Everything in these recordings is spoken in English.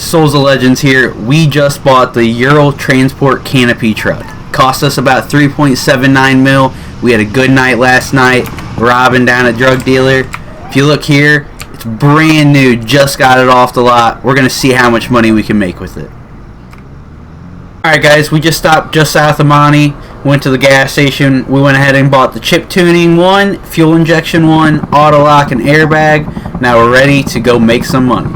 Souls of Legends here. We just bought the URAL transport canopy truck. Cost us about 3.79 mil. We had a good night last night robbing down a drug dealer. If you look here, it's brand new, just got it off the lot. We're gonna see how much money we can make with it. Alright guys, we just stopped just south of Monty, went to the gas station. We went ahead and bought the chip tuning one, fuel injection one, auto lock and airbag. Now we're ready to go make some money.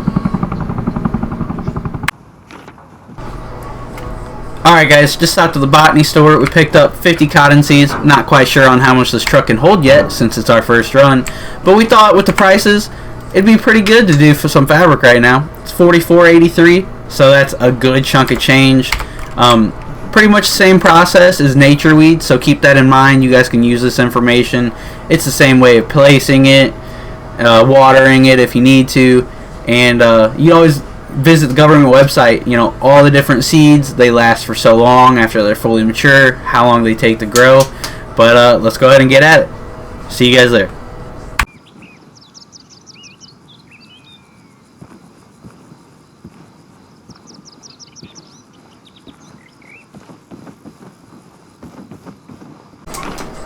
Alright guys, just stopped to the Botany Store. We picked up 50 cotton seeds. Not quite sure on how much this truck can hold yet since it's our first run. But we thought with the prices, it'd be pretty good to do for some fabric right now. It's $44.83, so that's a good chunk of change. Pretty much the same process as nature weed, so keep that in mind. You guys can use this information. It's the same way of placing it, watering it if you need to, and you always visit the government website. You know, all the different seeds, they last for so long after they're fully mature, how long they take to grow. But let's go ahead and get at it. See you guys there.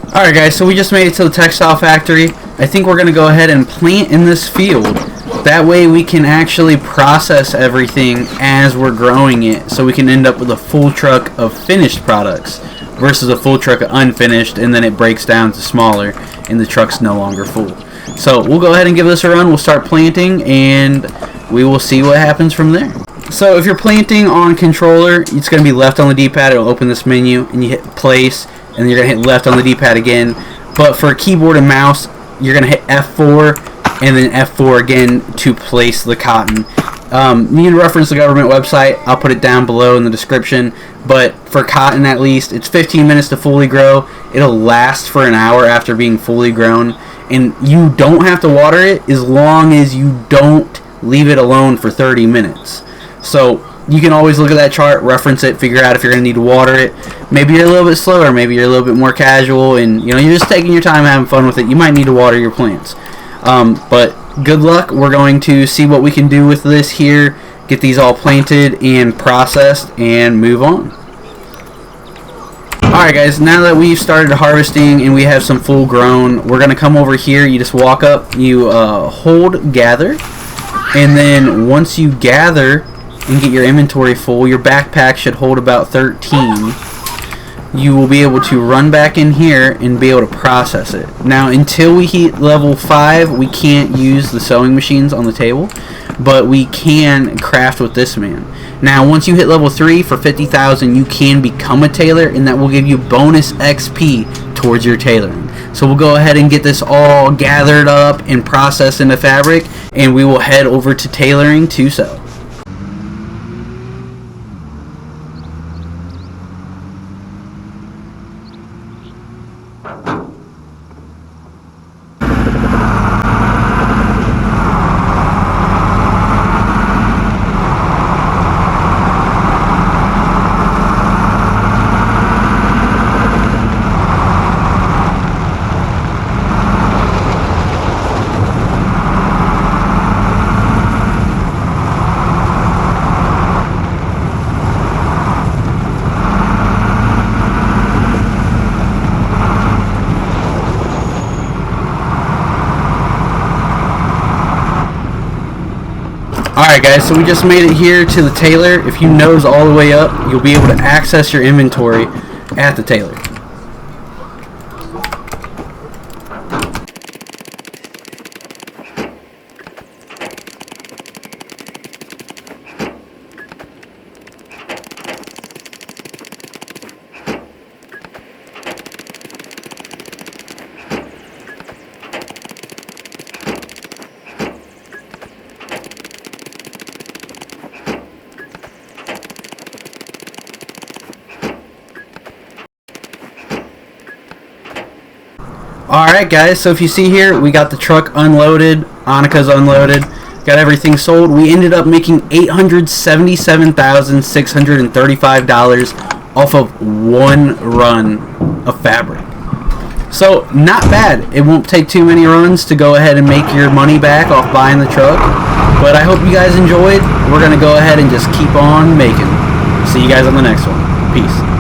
Alright guys, so we just made it to the Textile Factory. I think we're going to go ahead and plant in this field. That way we can actually process everything as we're growing it, so we can end up with a full truck of finished products versus a full truck of unfinished, and then it breaks down to smaller and the truck's no longer full. So we'll go ahead and give this a run. We'll start planting and we will see what happens from there. So if you're planting on controller, it's going to be left on the D-pad. It'll open this menu and you hit place, and you're going to hit left on the D-pad again. But for keyboard and mouse, you're going to hit F4 and then F4 again to place the cotton. You can reference the government website. I'll put it down below in the description. But for cotton at least, it's 15 minutes to fully grow. It'll last for an hour after being fully grown. And you don't have to water it as long as you don't leave it alone for 30 minutes. So you can always look at that chart, reference it, figure out if you're going to need to water it. Maybe you're a little bit slower, maybe you're a little bit more casual, and you know, you're just taking your time having fun with it. You might need to water your plants. But good luck. We're going to see what we can do with this here, get these all planted and processed, and move on. Alright guys, now that we've started harvesting and we have some full grown, we're going to come over here. You just walk up, you hold gather, and then once you gather and get your inventory full, your backpack should hold about 13. You will be able to run back in here and be able to process it. Now until we hit level 5, we can't use the sewing machines on the table, but we can craft with this man. Now once you hit level 3 for 50,000, you can become a tailor, and that will give you bonus XP towards your tailoring. So we'll go ahead and get this all gathered up and processed into fabric, and we will head over to tailoring to sew. Alright guys, so we just made it here to the tailor. If you nose all the way up, you'll be able to access your inventory at the tailor. Alright guys, so if you see here, we got the truck unloaded, Annika's unloaded, got everything sold. We ended up making $877,635 off of one run of fabric. So not bad. It won't take too many runs to go ahead and make your money back off buying the truck, But I hope you guys enjoyed. We're going to go ahead and just keep on making. See you guys on the next one. Peace.